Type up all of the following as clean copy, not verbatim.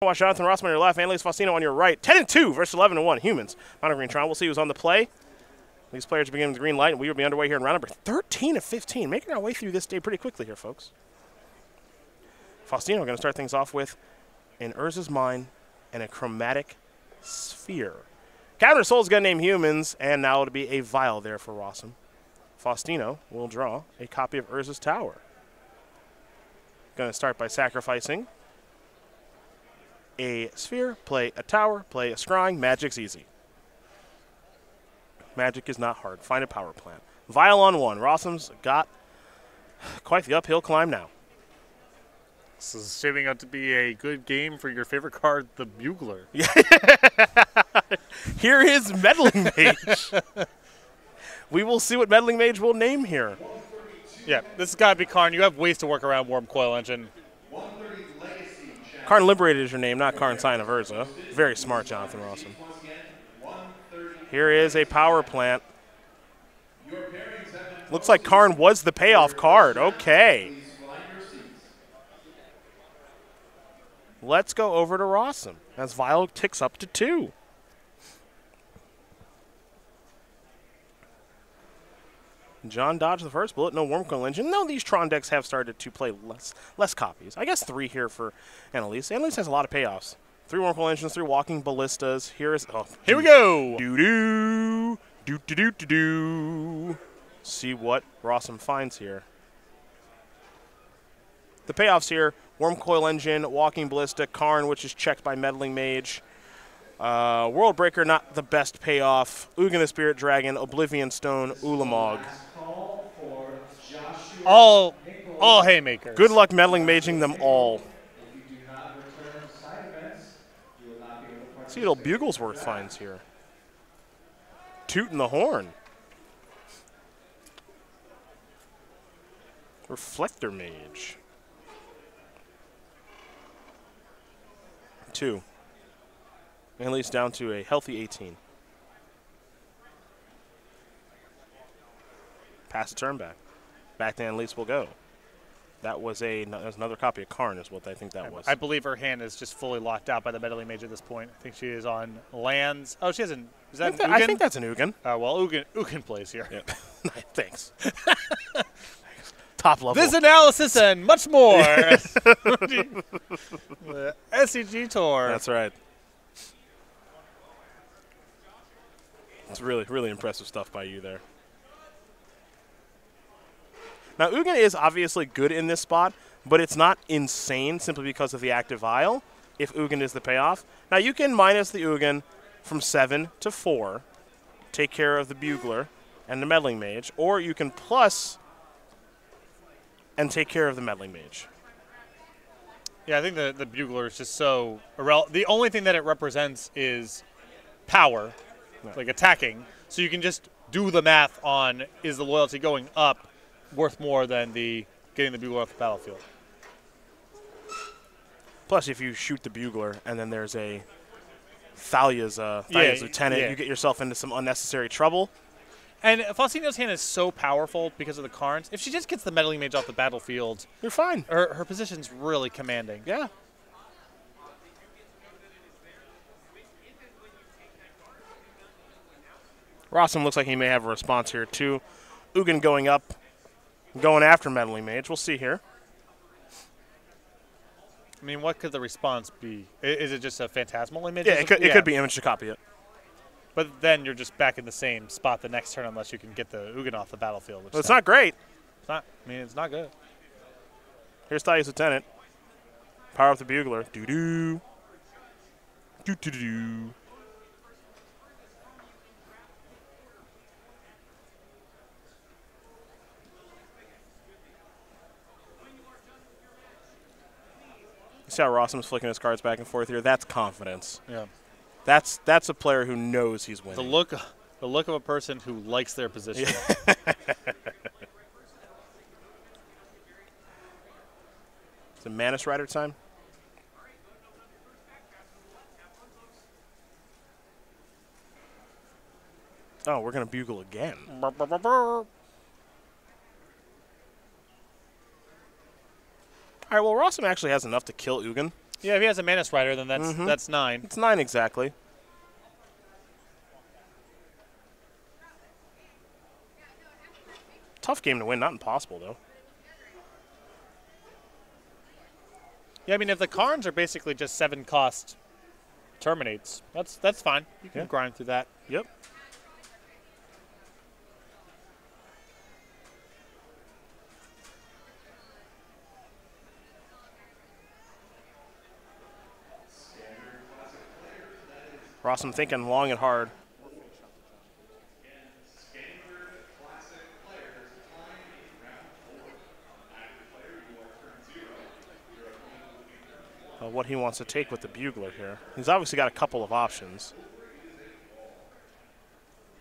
Watch Jonathan Rosum on your left, Anneliese Faustino on your right. 10-2 versus 11-1 humans. Mono Green Tron. We'll see who's on the play. These players are beginning with the green light, and we will be underway here in round number 13 of 15. Making our way through this day pretty quickly here, folks. Faustino going to start things off with an Urza's Mine and a Chromatic Sphere. Counter Soul's going to name humans, and now it'll be a Vial there for Rosum. Faustino will draw a copy of Urza's Tower. Going to start by sacrificing a sphere, play a tower, play a scrying. Magic's easy. Magic is not hard. Find a power plant. Vial on 1. Rosum's got quite the uphill climb now. This is shaping up to be a good game for your favorite card, the Bugler. Here is Meddling Mage. We will see what Meddling Mage will name here. Yeah, this has got to be Karn. You have ways to work around Warm Coil Engine. Karn Liberated is your name, not Karn Sign of Urza. Very smart, Jonathan Rosum. Here is a power plant. Looks like Karn was the payoff card. Okay. Let's go over to Rosum as Vial ticks up to 2. John dodged the first bullet. No Worm Coil Engine. No, these Tron decks have started to play less copies. I guess 3 here for Anneliese. Anneliese has a lot of payoffs. 3 Worm Coil Engines, 3 Walking Ballistas. Here we go. Doo-doo. Do-do-do-do-do. See what Rosum finds here. The payoffs here, Worm Coil Engine, Walking Ballista, Karn, which is checked by Meddling Mage. World Breaker, not the best payoff. Ugin the Spirit Dragon, Oblivion Stone, Ulamog. All haymakers. Good luck Meddling Maging them all. See what Buglesworth finds here. Tootin' the Horn. Reflector Mage. 2. Anneliese down to a healthy 18. Pass the turn back. Back to Anneliese will go. That was another copy of Karn is what I think that was. I believe her hand is just fully locked out by the Meddling Mage at this point. I think she is on lands. Oh, she hasn't. Is that Ugin? I think that's an Ugin. Well, Ugin plays here. Yep. Thanks. Top level. This analysis and much more. The SCG Tour. That's right. It's really, really impressive stuff by you there. Now, Ugin is obviously good in this spot, but it's not insane simply because of the active Vial, if Ugin is the payoff. Now, you can minus the Ugin from 7 to 4, take care of the Bugler and the Meddling Mage, or you can plus and take care of the Meddling Mage. Yeah, I think the Bugler is just so irrelevant. The only thing that it represents is power, like attacking. So you can just do the math on, is the loyalty going up worth more than getting the Bugler off the battlefield? Plus, if you shoot the Bugler and then there's a Thalia's Lieutenant, you get yourself into some unnecessary trouble. And Faustino's hand is so powerful because of the Karns. If she just gets the Meddling Mage off the battlefield, you're fine. Her position's really commanding. Yeah. Rosum looks like he may have a response here, too. Ugin going up, going after Meddling Mage. We'll see here. I mean, what could the response be? Is it just a Phantasmal image? Yeah, it could be image to copy it. But then you're just back in the same spot the next turn unless you can get the Ugin off the battlefield. Well, it's not great. It's not good. Here's Thalia's Lieutenant. Power up the Bugler. Doo-doo. Doo-doo-doo. See how Rosum's flicking his cards back and forth here? That's confidence. Yeah. That's a player who knows he's winning. The look of a person who likes their position. Yeah. Is it Manus Rider time? Oh, we're going to bugle again. All right, well, Rosum actually has enough to kill Ugin. Yeah, if he has a Mana Strider, then that's 9. It's 9 exactly. Tough game to win, not impossible, though. Yeah, I mean, if the Karns are basically just 7 cost terminates, that's fine. You can grind through that. Yep. Rosum thinking long and hard. What he wants to take with the Bugler here. He's obviously got a couple of options.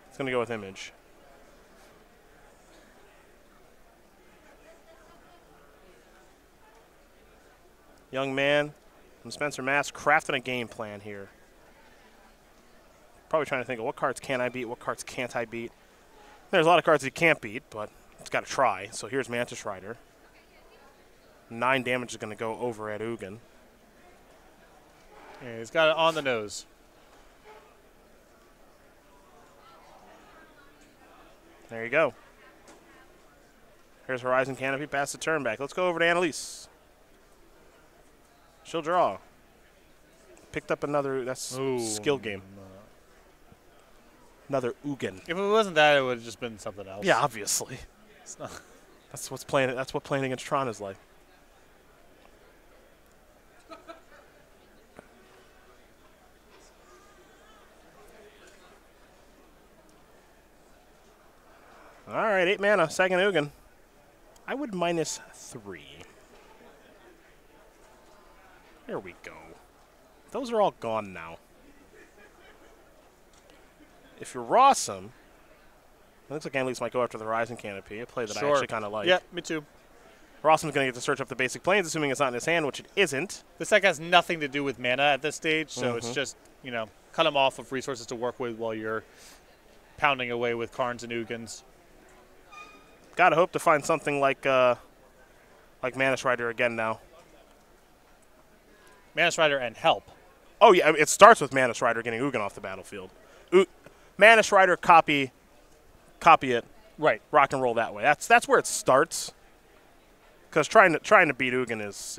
He's going to go with Image. Young man from Spencer Mass crafting a game plan here. Probably trying to think of what cards can I beat, what cards can't I beat. There's a lot of cards he can't beat, but it's got to try. So here's Mantis Rider. 9 damage is going to go over at Ugin. Yeah, he's got it on the nose. There you go. Here's Horizon Canopy, pass the turn back. Let's go over to Anneliese. She'll draw. Picked up another, that's skill game. Another Ugin. If it wasn't that, it would have just been something else. Yeah, obviously. That's what playing against Tron is like. All right, 8 mana, second Ugin. I would -3. There we go. Those are all gone now. If you're Rosum, it looks like Anneliese might go after the Horizon Canopy, a play that I actually kind of like. Yeah, me too. Rosum's going to get to search up the basic planes, assuming it's not in his hand, which it isn't. This deck has nothing to do with mana at this stage, so it's just, cut him off of resources to work with while you're pounding away with Karns and Ugins. Gotta hope to find something like Mana Strider again now. Mana Strider and help. Oh yeah, it starts with Mana Strider getting Ugin off the battlefield. Mana Strider, copy it. Right. Rock and roll that way. That's where it starts. Because trying to beat Ugin is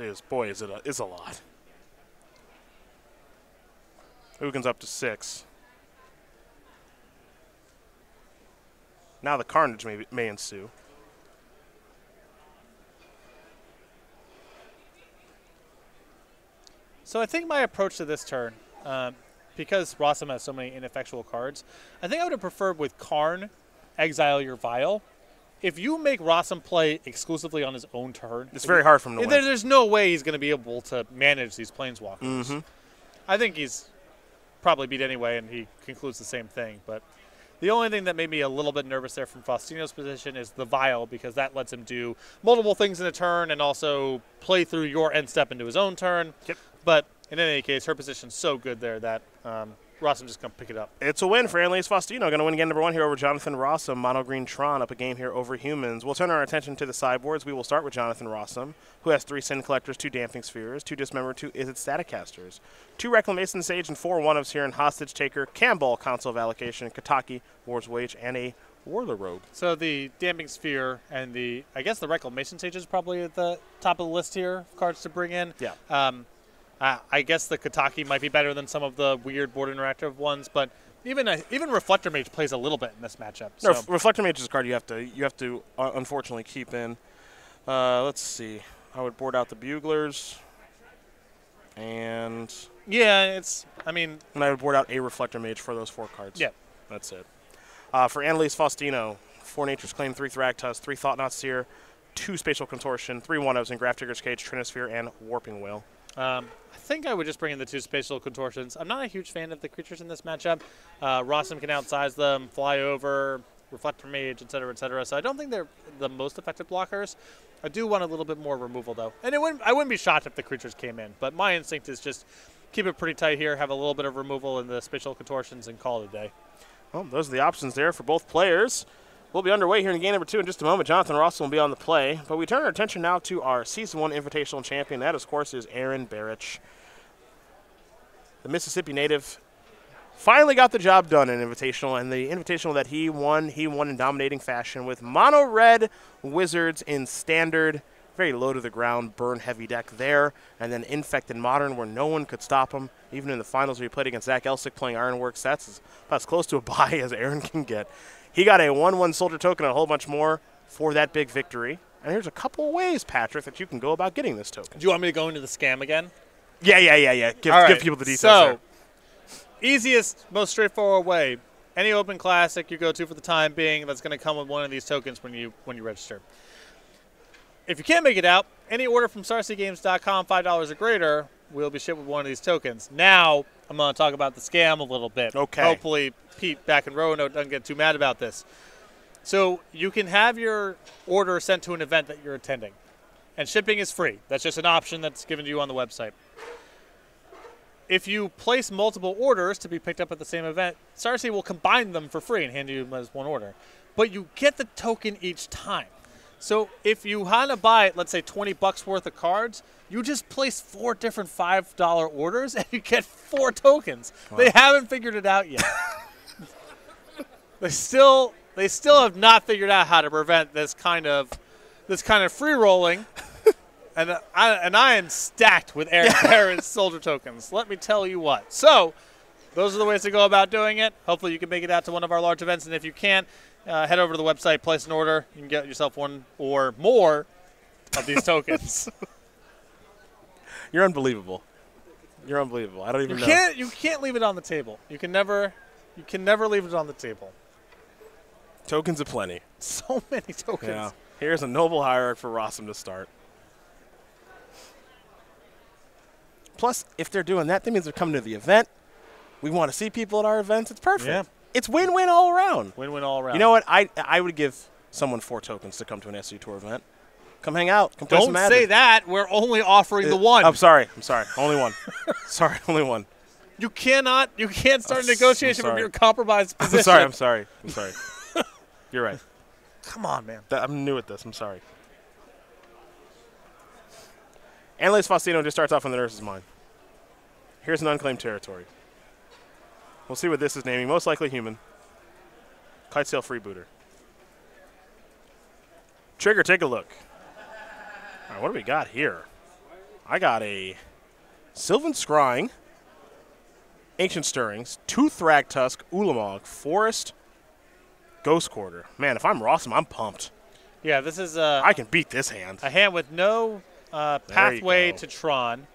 a lot. Ugin's up to 6. Now the carnage may ensue. So I think my approach to this turn, because Rosum has so many ineffectual cards, I think I would have preferred with Karn, exile your Vial. If you make Rosum play exclusively on his own turn, it's very hard for him to win. There's no way he's going to be able to manage these Planeswalkers. Mm-hmm. I think he's probably beat anyway, and he concludes the same thing. But the only thing that made me a little bit nervous there from Faustino's position is the Vial, because that lets him do multiple things in a turn and also play through your end step into his own turn. Yep. But in any case, her position's so good there that Rosum just going to pick it up. It's a win for Anneliese Faustino. Going to win again, number 1 here over Jonathan Rosum. Mono Green Tron up a game here over Humans. We'll turn our attention to the sideboards. We will start with Jonathan Rosum, who has 3 Sin Collectors, 2 Damping Spheres, 2 Dismember, 2 Izzet Staticasters, 2 Reclamation Sage, and 4 One-Ofs here in Hostage Taker, Camball, Council of Allocation, Kataki, War's Wage, and a Warlord Rogue. So the Damping Sphere and the Reclamation Sage is probably at the top of the list here of cards to bring in. Yeah. I guess the Kataki might be better than some of the weird board interactive ones, but even Reflector Mage plays a little bit in this matchup. So. No, Reflector Mage is a card you have to unfortunately keep in. Let's see. I would board out the Buglers, and and I would board out a Reflector Mage for those 4 cards. Yeah, that's it. For Anneliese Faustino, 4 Nature's Claim, 3 Thragtusk, 3 Thought-Knot Seer, 2 Spatial Contortion, 3 One-Ofs in Graph Digger's Cage, Trinisphere, and Warping Whale. I think I would just bring in the 2 Spatial Contortions. I'm not a huge fan of the creatures in this matchup. Rosum can outsize them, fly over, Reflector Mage, etc., so I don't think they're the most effective blockers. I do want a little bit more removal, though. And I wouldn't be shocked if the creatures came in, but my instinct is just keep it pretty tight here, have a little bit of removal in the Spatial Contortions, and call it a day. Well, those are the options there for both players. We'll be underway here in game number 2 in just a moment. Jonathan Rosum will be on the play, but we turn our attention now to our Season 1 Invitational Champion. That, of course, is Aaron Barich. the Mississippi native finally got the job done in Invitational, and the Invitational that he won in dominating fashion with Mono Red Wizards in Standard. Very low to the ground, burn-heavy deck there, and then Infect in Modern where no one could stop him. Even in the finals where he played against Zach Elsick playing Ironworks, that's about as close to a bye as Aaron can get. He got a 1/1 Soldier token and a whole bunch more for that big victory. And here's a couple of ways, Patrick, that you can go about getting this token. Do you want me to go into the scam again? Yeah. Give people the details there. Easiest, most straightforward way. Any Open Classic you go to for the time being that's going to come with one of these tokens when you register. If you can't make it out, any order from StarCgames.com, $5 or greater, will be shipped with one of these tokens. Now, I'm going to talk about the scam a little bit. Okay. Hopefully, Pete back in Roanoke doesn't get too mad about this. So you can have your order sent to an event that you're attending. And shipping is free. That's just an option that's given to you on the website. If you place multiple orders to be picked up at the same event, Sarcy will combine them for free and hand you them as one order. But you get the token each time. So if you want to buy, let's say, $20 worth of cards, you just place 4 different $5 orders and you get 4 tokens. Wow. They haven't figured it out yet. They still have not figured out how to prevent this kind of free rolling. And I am stacked with Aaron's Soldier tokens. Let me tell you what. So, those are the ways to go about doing it. Hopefully you can make it out to one of our large events. And if you can't, head over to the website, place an order. You can get yourself one or more of these tokens. You're unbelievable. You're unbelievable. I don't even know. You can't leave it on the table. You can never leave it on the table. Tokens aplenty. So many tokens. Yeah. Here's a Noble Hierarch for Rosum to start. Plus, if they're doing that, that means they're coming to the event. We want to see people at our events. It's perfect. Yeah. It's win-win all around. Win-win all around. You know what? I would give someone 4 tokens to come to an SC Tour event. Come hang out. Come play some Magic. Don't say that. We're only offering the one. I'm sorry. Only one. Sorry, only one. You can't start a negotiation from your compromised position. I'm sorry. You're right. Come on, man. I'm new at this. I'm sorry. Anneliese Faustino just starts off on the nurse's mind. Here's an unclaimed territory. We'll see what this is naming. Most likely human. Kitesail Freebooter. Trigger, take a look. All right, what do we got here? I got a Sylvan Scrying, Ancient Stirrings, 2 Thragtusk, Ulamog, Forest, Ghost Quarter. Man, if I'm Rosum, I'm pumped. Yeah, this is I can beat this hand. A hand with no pathway to Tron.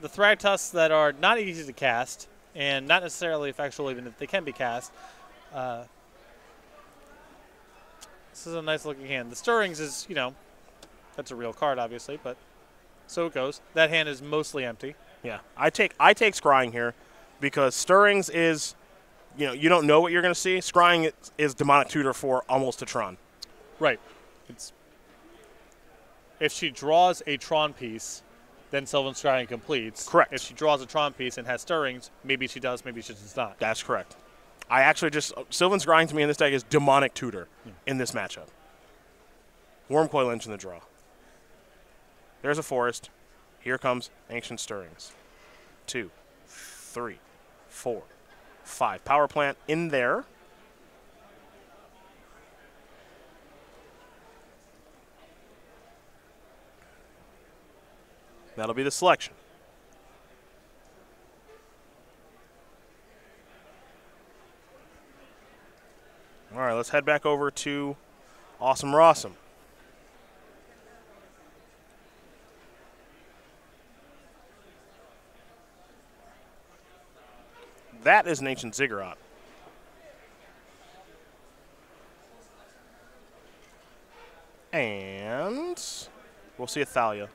The Thragtusks that are not easy to cast and not necessarily effectual even if they can be cast. This is a nice looking hand. The Stirrings is, that's a real card obviously, but so it goes. That hand is mostly empty. Yeah, I take Scrying here because Stirrings is, you don't know what you're going to see. Scrying is Demonic Tutor for almost a Tron. Right. If she draws a Tron piece, then Sylvan Scrying completes. Correct. If she draws a Tron piece and has Stirrings, maybe she does, maybe she does not. That's correct. I actually Sylvan Scrying to me in this deck is Demonic Tutor in this matchup. Wormcoil Lynch in the draw. There's a Forest. Here comes Ancient Stirrings. 2, 3, 4, 5. Power Plant in there. That'll be the selection. All right, let's head back over to Awesome Rosum. That is an Ancient Ziggurat. And we'll see a Thalia.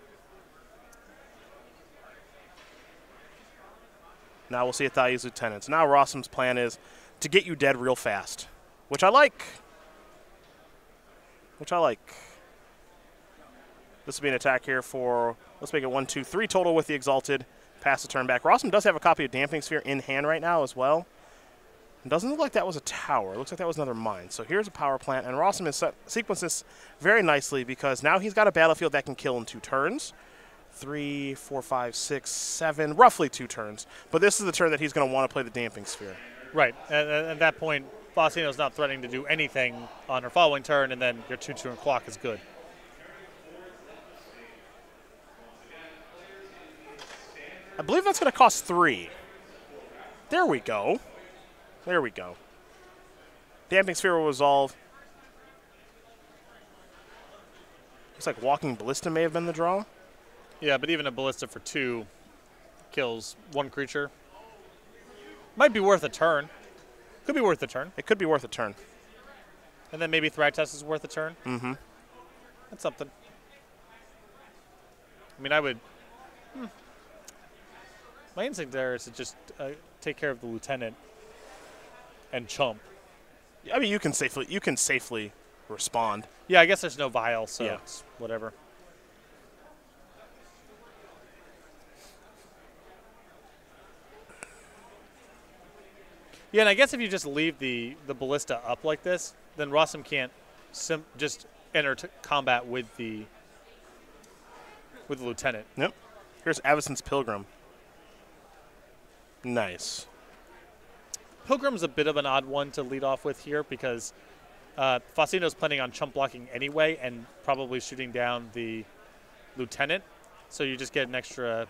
Now we'll see Athalia's Lieutenants. Now Rosum's plan is to get you dead real fast, which I like. This will be an attack here for, let's make it 1, 2, 3 total with the Exalted. Pass the turn back. Rosum does have a copy of Dampening Sphere in hand right now as well. It doesn't look like that was a tower. It looks like that was another mine. So here's a power plant, and Rosum has sequenced this very nicely because now he's got a battlefield that can kill in 2 turns. 3, 4, 5, 6, 7, roughly 2 turns. But this is the turn that he's going to want to play the Damping Sphere. Right. And at that point, Faustino's not threatening to do anything on her following turn, and then your 2-turn clock is good. I believe that's going to cost 3. There we go. There we go. Damping Sphere will resolve. Looks like Walking Ballista may have been the draw. Yeah, but even a Ballista for 2 kills 1 creature. Might be worth a turn. Could be worth a turn. It could be worth a turn. And then maybe Thragtusk is worth a turn. Mm-hmm. That's something. I mean, I would... My instinct there is to just take care of the Lieutenant and chump. I mean, you can safely respond. Yeah, I guess there's no vial, so Yeah. it's whatever. Yeah, and I guess if you just leave the Ballista up like this, then Rosum can't just enter combat with the Lieutenant. Yep. Here's Avacyn's Pilgrim. Nice. Pilgrim's a bit of an odd one to lead off with here because Faustino's planning on chump blocking anyway and probably shooting down the Lieutenant, so you just get an extra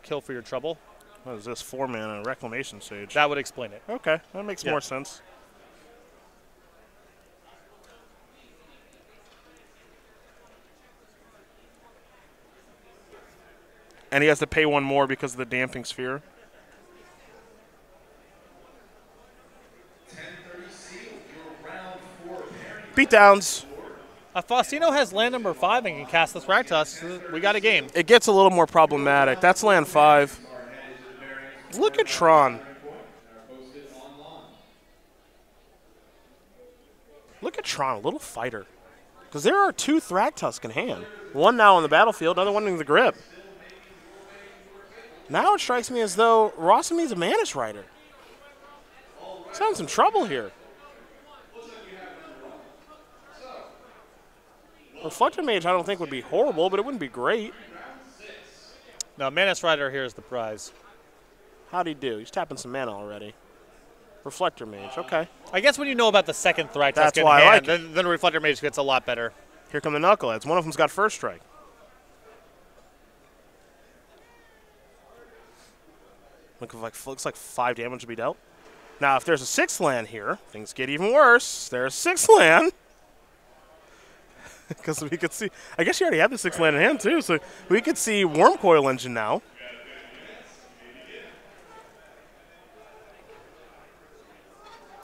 kill for your trouble. What is this? 4-mana Reclamation Sage. That would explain it. Okay, that makes more sense. And he has to pay 1 more because of the Damping Sphere. Beatdowns. Faustino has land number 5 and can cast the Thragtusk. We got a game. It gets a little more problematic. That's land 5. Look at Tron. Look at Tron, a little fighter. Because there are 2 Thragtusk in hand. One now on the battlefield, another one in the grip. Now it strikes me as though Rosum needs a Mantis Rider. He's having some trouble here. Reflector Mage I don't think would be horrible, but it wouldn't be great. No, Mantis Rider here is the prize. How'd he do? He's tapping some mana already. Reflector Mage, okay. I guess when you know about the second Thragtusk That's in why I hand, like it. then Reflector Mage gets a lot better. Here come the Knuckleheads. One of them's got first strike. Looks like 5 damage to be dealt. Now, if there's a 6th land here, things get even worse. There's 6th land. Because we could see, I guess you already have the 6th land in hand too, so we could see Wormcoil Engine now.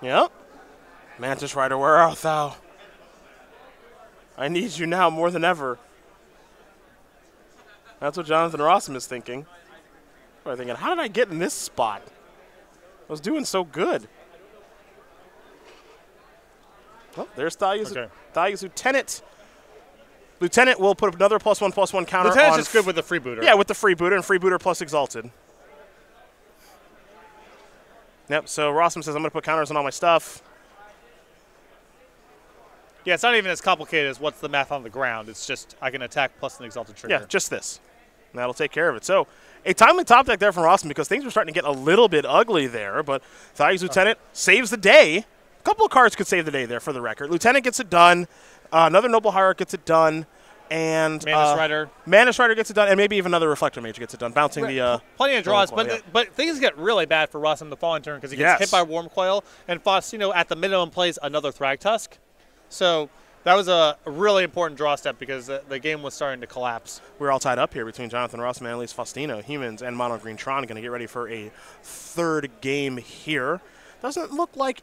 Yep. Mantis Rider, where art thou? I need you now more than ever. That's what Jonathan Rosum is thinking. Probably thinking, how did I get in this spot? I was doing so good. Well, there's Thalia's Lieutenant. Lieutenant will put another +1/+1 counter on. Lieutenant's just good with the freebooter. Yeah, with the freebooter and freebooter plus Exalted. Yep, so Rosum says, I'm going to put counters on all my stuff. Yeah, it's not even as complicated as what's the math on the ground. It's just I can attack plus an Exalted trigger. Yeah, just this. And that'll take care of it. So a timely top deck there from Rosum because things were starting to get a little bit ugly there, but Thalia's Lieutenant saves the day. A couple of cards could save the day there for the record. Lieutenant gets it done. Another Noble Hierarch gets it done. And Mantis Rider gets it done, and maybe even another Reflector Mage gets it done, bouncing the... Plenty of draws, Wormcoil, but things get really bad for Rosum the following turn because he gets hit by Wormcoil, and Faustino at the minimum plays another Thragtusk. So that was a really important draw step because the game was starting to collapse. We're all tied up here between Jonathan Rosum and Anneliese Faustino. Humans and Mono Green Tron going to get ready for a 3rd game here. Doesn't look like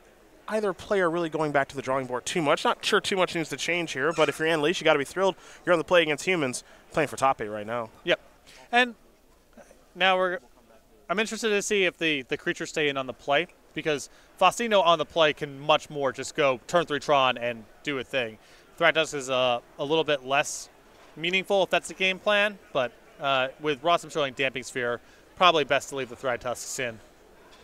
either player really going back to the drawing board too much. Not sure too much needs to change here, but if you're Anneliese, you got to be thrilled. You're on the play against humans, playing for top 8 right now. Yep. And now I'm interested to see if the creatures stay in on the play because Faustino on the play can much more just go turn 3 Tron and do a thing. Thragtusk is a little bit less meaningful if that's the game plan, but with Rosum showing Damping Sphere, probably best to leave the Thragtusks in.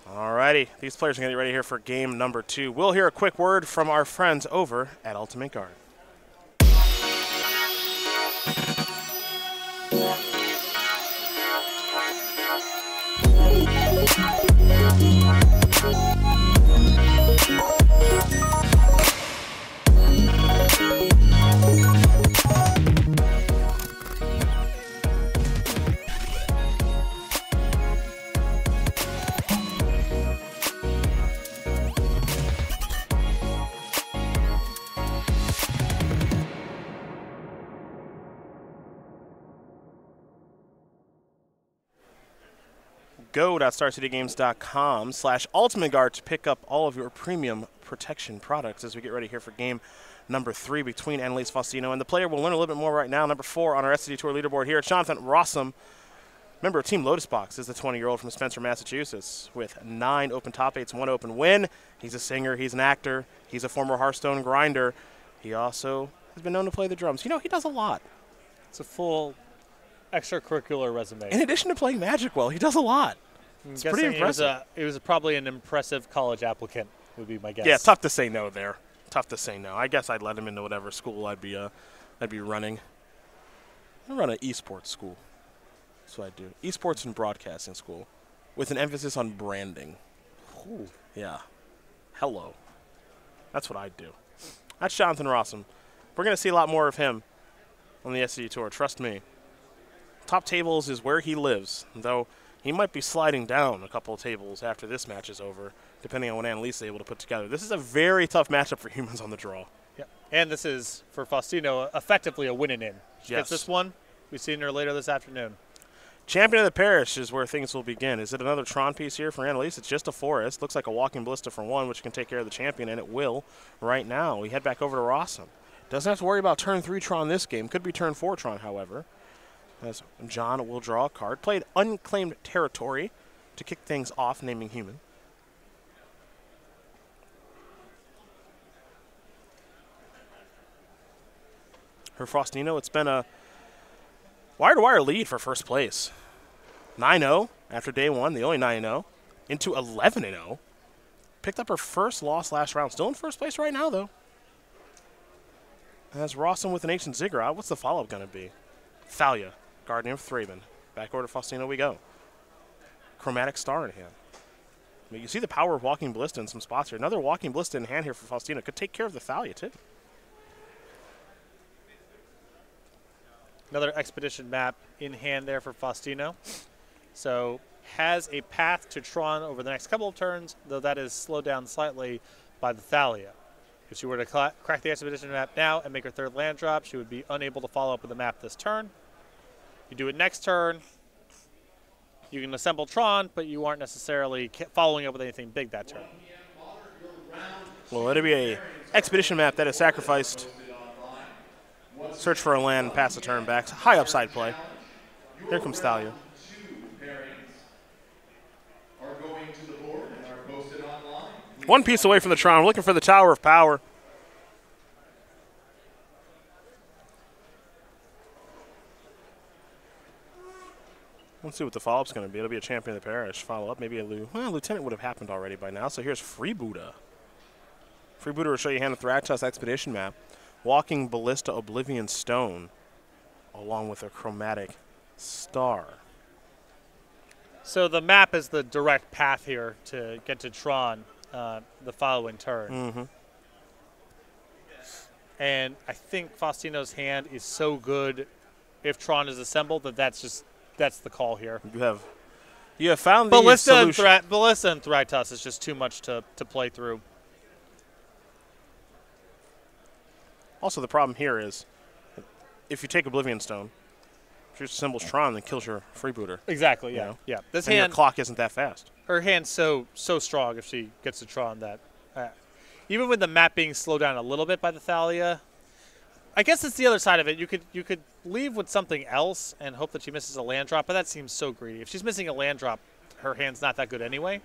Alrighty, these players are going to get ready here for game number 2. We'll hear a quick word from our friends over at Ultimate Guard. go.starcitygames.com/ultimateguard to pick up all of your premium protection products as we get ready here for game number 3 between Anneliese Faustino. And the player we'll learn a little bit more right now, number 4 on our SCG Tour leaderboard here, Jonathan Rosum. Member of Team Lotus Box is the 20-year-old from Spencer, Massachusetts, with 9 open top 8s, 1 open win. He's a singer, he's an actor, he's a former Hearthstone grinder. He also has been known to play the drums. You know, he does a lot. It's a full extracurricular resume. In addition to playing Magic well, he does a lot. It's pretty impressive. He was probably an impressive college applicant, would be my guess. Yeah, tough to say no there. Tough to say no. I guess I'd let him into whatever school I'd be running. I run an esports school. That's what I do. Esports and broadcasting school with an emphasis on branding. Ooh. Yeah. Hello. That's what I do. That's Jonathan Rosum. We're going to see a lot more of him on the SCG Tour. Trust me. Top tables is where he lives, though he might be sliding down a couple of tables after this match is over, depending on what Anneliese is able to put together. This is a very tough matchup for humans on the draw. Yep. And this is, for Faustino, effectively a win-and-in. She Yes. gets this one. We've seen her later this afternoon. Champion of the Parish is where things will begin. Is it another Tron piece here for Anneliese? It's just a forest. Looks like a Walking Ballista for 1, which can take care of the champion, and it will right now. We head back over to Rosum. Doesn't have to worry about turn 3 Tron this game. Could be turn 4 Tron, however. As John will draw a card. Played Unclaimed Territory to kick things off, naming human. For Faustino, it's been a wire-to-wire lead for first place. 9-0 after day 1, the only 9-0, into 11-0. Picked up her first loss last round. Still in first place right now, though. As Rosum with an Ancient Ziggurat, what's the follow-up going to be? Thalia, Guardian of Thraben. Back over to Faustino we go. Chromatic Star in hand. I mean, you see the power of Walking Ballista in some spots here. Another Walking Ballista in hand here for Faustino. Could take care of the Thalia, too. Another Expedition map in hand there for Faustino. So has a path to Tron over the next couple of turns, though that is slowed down slightly by the Thalia. If she were to crack the Expedition map now and make her 3rd land drop, she would be unable to follow up with the map this turn. You do it next turn, you can assemble Tron, but you aren't necessarily following up with anything big that turn. Well, it'll be a Expedition map that is sacrificed. Search for a land, pass the turn back. High upside play. Here comes Thalia. One piece away from the Tron. We're looking for the Tower of Power. Let's see what the follow-up's going to be. It'll be a Champion of the Parish follow-up. Maybe a Lieutenant would have happened already by now. So here's Freebooter. Freebooter will show you hand the Thraktos Expedition map. Walking Ballista Oblivion Stone, along with a Chromatic Star. So the map is the direct path here to get to Tron the following turn. Mm-hmm. And I think Faustino's hand is so good if Tron is assembled that's the call here. You have found the Ballista solution. Ballista and Thraktos is just too much to play through. Also, the problem here is if you take Oblivion Stone, if you assembles Tron, then kills your Freebooter. Exactly, yeah. You know? Yeah. This and hand, your clock isn't that fast. her hand's so strong if she gets to Tron that even with the map being slowed down a little bit by the Thalia, I guess it's the other side of it. You could leave with something else and hope that she misses a land drop, but that seems so greedy. If she's missing a land drop, her hand's not that good anyway.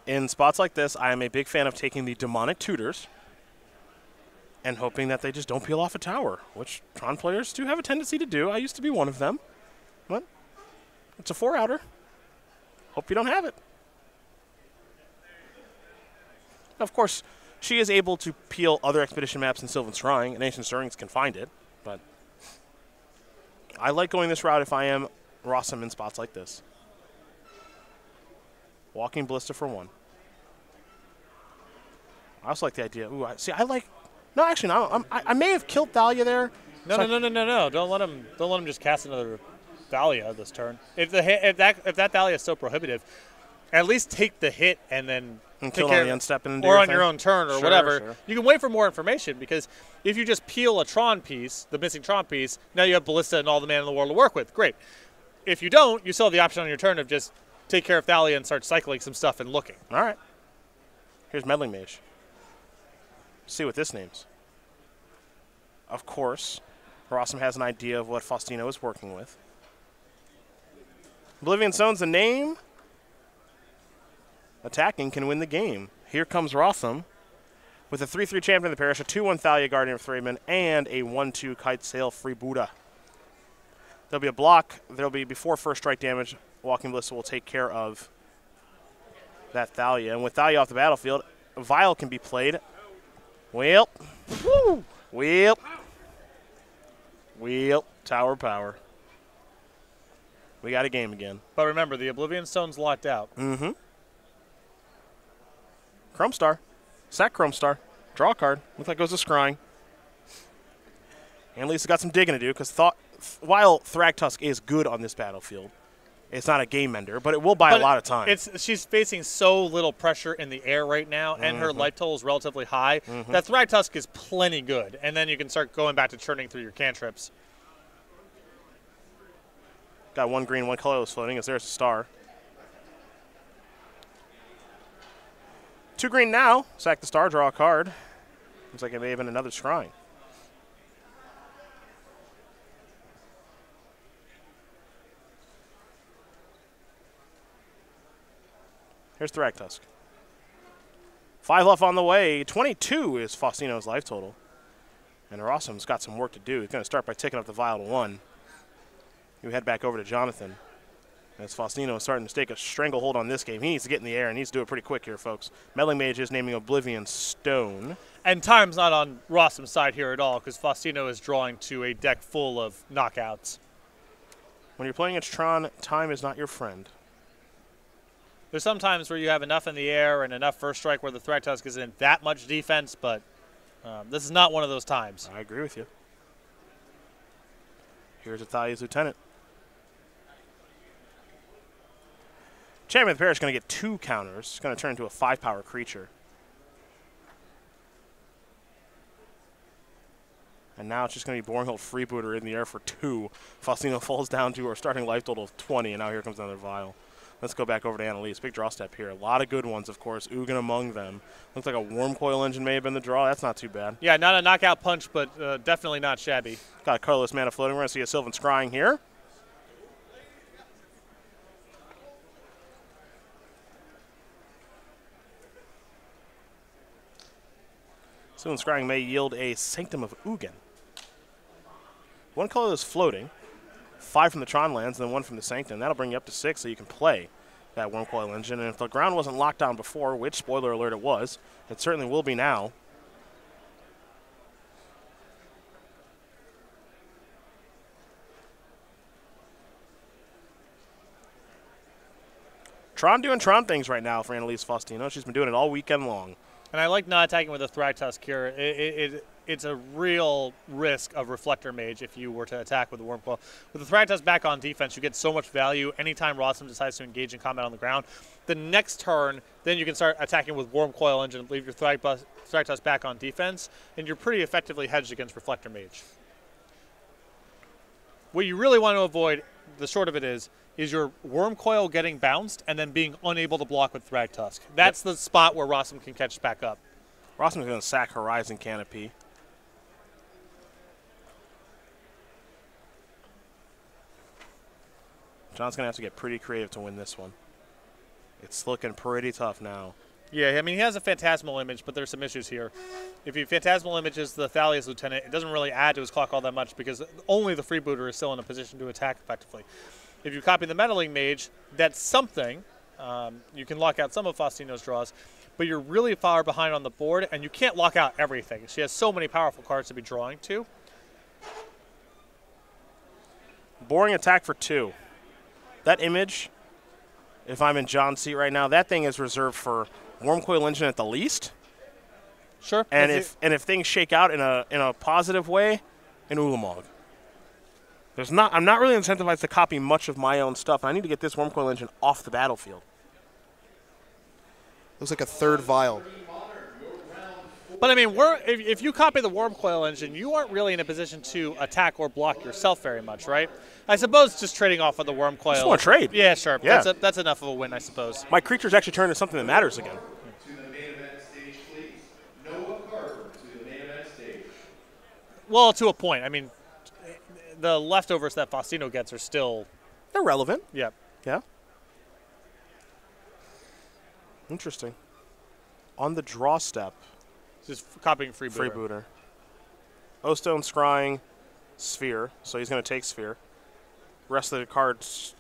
In spots like this, I am a big fan of taking the Demonic Tutors and hoping that they just don't peel off a tower, which Tron players do have a tendency to do. I used to be one of them. But it's a 4-outer. Hope you don't have it. Of course, she is able to peel other Expedition maps in Sylvan Shrine, and Ancient Stirrings can find it, but I like going this route if I am Rosum in spots like this. Walking Ballista for 1. I also like the idea. Ooh, I like. No, actually, no. I may have killed Thalia there. No. Don't let him just cast another Thalia this turn. If that Thalia is so prohibitive, at least take the hit and then kill on the unstep and or on your own turn or whatever. Sure. You can wait for more information because if you just peel a Tron piece, the missing Tron piece, now you have Ballista and all the mana in the world to work with. Great. If you don't, you still have the option on your turn of just take care of Thalia and start cycling some stuff and looking. All right. Here's Meddling Mage. See what this names. Of course, Rosum has an idea of what Faustino is working with. Oblivion Stone's the name. Attacking can win the game. Here comes Rosum with a 3/3 champion of the parish, a 2/1 Thalia Guardian of Thraben, and a 1/2 Kite Sail Free Buddha. There'll be a block. There'll be before first strike damage. Walking Ballista will take care of that Thalia. And with Thalia off the battlefield, Vial can be played. Well, wheel, tower power. We got a game again. But remember, the Oblivion Stone's locked out. Mm-hmm. Chrome Star. Sack Chrome Star. Draw a card. Looks like it goes to Scrying. Anneliese got some digging to do because while Thragtusk is good on this battlefield, it's not a game ender, but it will buy a lot of time. She's facing so little pressure in the air right now, and her life total is relatively high. That Thragtusk is plenty good, and then you can start going back to churning through your cantrips. Got one green, one colorless floating, as there's a star. 2 green now. Sack the star, draw a card. Looks like it may have been another Scrying. Here's Thragtusk. 5 left on the way. 22 is Faustino's life total. And Rosum's got some work to do. He's going to start by taking up the Vial to 1. You head back over to Jonathan. As Faustino is starting to take a stranglehold on this game. He needs to get in the air and needs to do it pretty quick here, folks. Meddling Mage is naming Oblivion Stone. And time's not on Rosum's side here at all because Faustino is drawing to a deck full of knockouts. When you're playing against Tron, time is not your friend. There's some times where you have enough in the air and enough first strike where the Thragtusk isn't that much defense, but this is not one of those times. I agree with you. Here's Athalia's Lieutenant. Champion of the Parish is going to get 2 counters. It's going to turn into a 5-power creature. And now it's just going to be Boringhold Freebooter in the air for 2. Faustino falls down to our starting life total of 20, and now here comes another Vial. Let's go back over to Anneliese. Big draw step here. A lot of good ones, of course. Ugin among them. Looks like a Worm Coil Engine may have been the draw. That's not too bad. Yeah, not a knockout punch, but definitely not shabby. Got a colorless mana floating. We're going to see a Sylvan Scrying here. Sylvan Scrying may yield a Sanctum of Ugin. 1 colorless floating. 5 from the Tron lands, and then 1 from the Sanctum. That'll bring you up to 6, so you can play that Worm Coil Engine. And if the ground wasn't locked down before, which, spoiler alert, it was, it certainly will be now. Tron doing Tron things right now for Anneliese Faustino. She's been doing it all weekend long. And I like not attacking with a Thragtusk here. It's a real risk of Reflector Mage if you were to attack with the Worm Coil. With the Thragtusk back on defense, you get so much value anytime Rosum decides to engage in combat on the ground. The next turn, then you can start attacking with Worm Coil Engine, leave your Thragtusk back on defense, and you're pretty effectively hedged against Reflector Mage. What you really want to avoid, the short of it is your Worm Coil getting bounced and then being unable to block with Thragtusk. That's the spot where Rosum can catch back up. Rosum's going to sack Horizon Canopy. John's going to have to get pretty creative to win this one. It's looking pretty tough now. Yeah, I mean, he has a Phantasmal Image, but there's some issues here. If he Phantasmal Images the Thalia's Lieutenant, it doesn't really add to his clock all that much because only the Freebooter is still in a position to attack effectively. If you copy the Meddling Mage, that's something. You can lock out some of Faustino's draws, but you're really far behind on the board, and you can't lock out everything. She has so many powerful cards to be drawing to. Boring attack for 2. That image, if I'm in John's seat right now, that thing is reserved for Worm Coil Engine at the least. Sure. And if things shake out in a positive way, an Ulamog. I'm not really incentivized to copy much of my own stuff. I need to get this Worm Coil Engine off the battlefield. Looks like a 3rd Vial. But I mean, if you copy the Worm Coil engine, you aren't really in a position to attack or block yourself very much, right? I suppose just trading off of the Worm Coil. Just want to trade. Yeah, sure. Yeah. That's enough of a win, I suppose. My creatures actually turn into something that matters again. To the main event stage, please. Noah Carter to the main event stage. Well, to a point. I mean, the leftovers that Faustino gets are still They're relevant. Yeah. Yeah. Interesting. On the draw step. Just copying Freebooter. Freebooter. O-Stone, Scrying, Sphere. So he's going to take Sphere. Rest of the cards.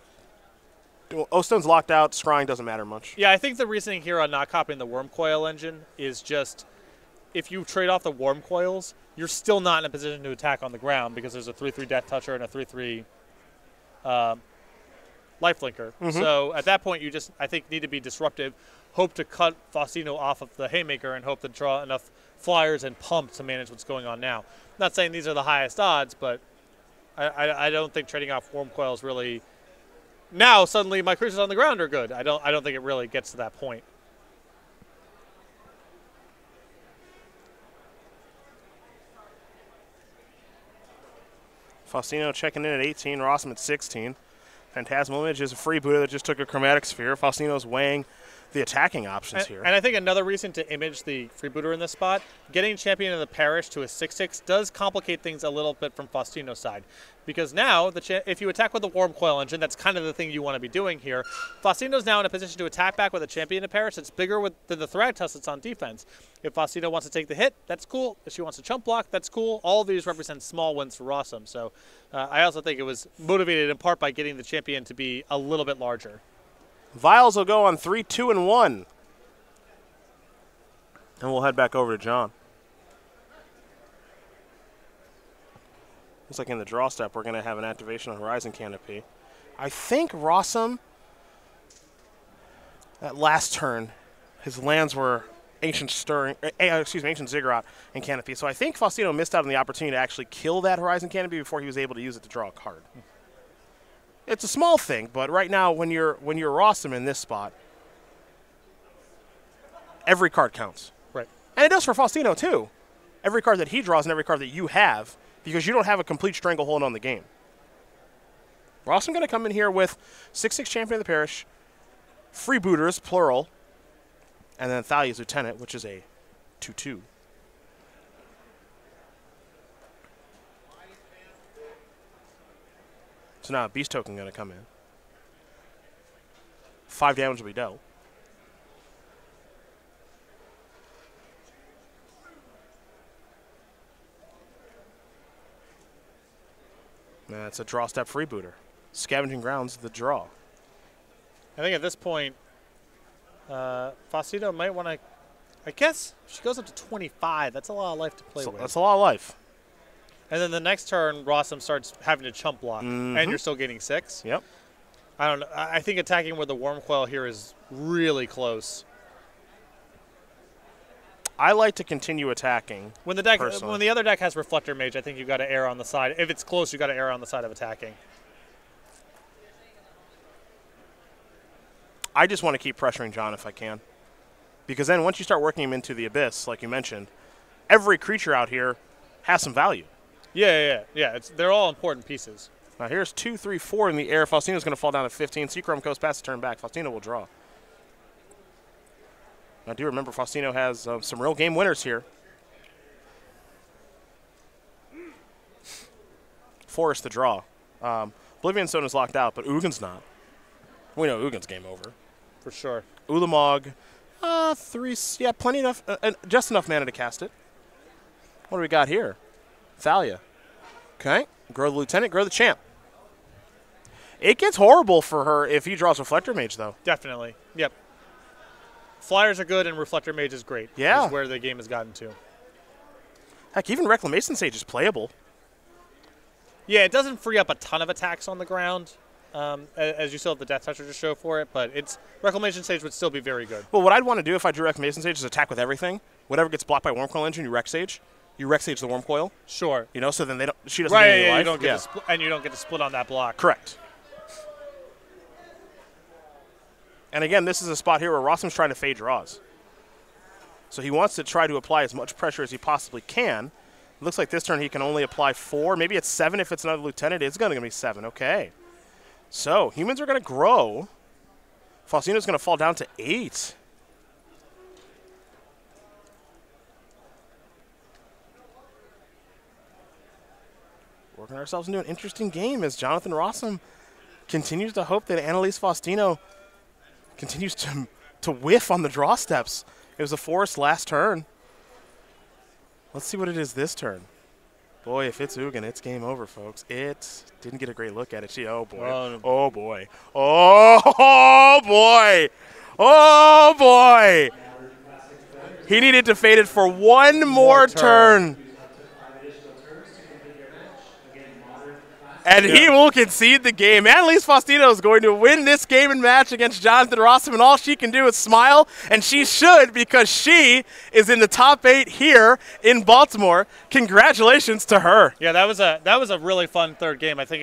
O-Stone's locked out. Scrying doesn't matter much. Yeah, I think the reasoning here on not copying the Worm Coil engine is just if you trade off the Worm Coils, you're still not in a position to attack on the ground because there's a 3/3 Death Toucher and a 3/3 Lifelinker. So at that point, you just, I think, need to be disruptive. Hope to cut Faustino off of the Haymaker and hope to draw enough flyers and pump to manage what's going on now. Not saying these are the highest odds, but I don't think trading off Worm Coils really. Now suddenly my creatures on the ground are good. I don't think it really gets to that point. Faustino checking in at 18. Rosum at 16. Phantasmal Image is a freebooter that just took a Chromatic Sphere. Faustino's weighing the attacking options here. And I think another reason to image the freebooter in this spot, getting Champion of the Parish to a 6/6 does complicate things a little bit from Faustino's side. Because now, if you attack with the Worm Coil engine, that's kind of the thing you want to be doing here. Faustino's now in a position to attack back with a Champion of the Parish that's bigger than the Thragtusk that's on defense. If Faustino wants to take the hit, that's cool. If she wants to chump block, that's cool. All of these represent small wins for Rosum. So I also think it was motivated in part by getting the Champion to be a little bit larger. Vials will go on 3, 2, and 1. And we'll head back over to John. Looks like in the draw step, we're going to have an activation on Horizon Canopy. I think Rosum, that last turn, his lands were Ancient Ziggurat and Canopy. So I think Faustino missed out on the opportunity to actually kill that Horizon Canopy before he was able to use it to draw a card. It's a small thing, but right now when you're Rosum in this spot, every card counts. Right. And it does for Faustino too. Every card that he draws and every card that you have, because you don't have a complete stranglehold on the game. Rosum going to come in here with 6/6 Champion of the Parish, freebooters, plural, and then Thalia's Lieutenant, which is a 2/2. So now a Beast Token going to come in. 5 damage will be dealt. That's a draw step freebooter. Scavenging Grounds, the draw. I think at this point, Faustino might want to, I guess, if she goes up to 25. That's a lot of life to play with. That's a lot of life. And then the next turn, Rosum starts having to chump block, and you're still getting 6. Yep. I don't know. I think attacking with the Worm Coil here is really close. I like to continue attacking. When the personally. when the other deck has Reflector Mage, I think you got to err on the side. If it's close, you got to err on the side of attacking. I just want to keep pressuring John if I can, because then once you start working him into the abyss, like you mentioned, every creature out here has some value. Yeah. They're all important pieces. Now here's 2, 3, 4 in the air. Faustino's going to fall down at 15. Seachrome goes past the turn back. Faustino will draw. I do remember Faustino has some real game winners here. Forest the draw. Oblivion Stone is locked out, but Ugin's not. We know Ugin's game over. For sure. Ulamog, 3, yeah, plenty enough, just enough mana to cast it. What do we got here? Thalia. Okay, grow the Lieutenant, grow the Champ. It gets horrible for her if he draws Reflector Mage, though. Definitely. Yep. Flyers are good, and Reflector Mage is great. Yeah. Is where the game has gotten to. Heck, even Reclamation Sage is playable. Yeah, it doesn't free up a ton of attacks on the ground, as you still have the Death Toucher to show for it, but Reclamation Sage would still be very good. Well, what I'd want to do if I drew Reclamation Sage is attack with everything. Whatever gets blocked by Worm Coil Engine, you Rec Sage. You Rec Sage the Worm Coil. Sure. You know, so then she doesn't right, gain any yeah, life. you don't get and you don't get to split on that block. Correct. And again, this is a spot here where Rosum's trying to fade draws. So he wants to try to apply as much pressure as he possibly can. It looks like this turn he can only apply 4. Maybe it's 7 if it's another lieutenant. It's going to be 7. Okay. So humans are going to grow. Faustino's going to fall down to 8. Working ourselves into an interesting game as Jonathan Rosum continues to hope that Anneliese Faustino continues to whiff on the draw steps. It was a forest last turn. Let's see what it is this turn. Boy, if it's Ugin, it's game over, folks. It didn't get a great look at it. Oh, boy. Oh, boy. Oh, boy. Oh, boy. He needed to fade it for one more turn. And he will concede the game. Anneliese Faustino is going to win this game and match against Jonathan Rosum, and all she can do is smile, and she should, because she is in the top 8 here in Baltimore. Congratulations to her. Yeah, that was a really fun third game. I think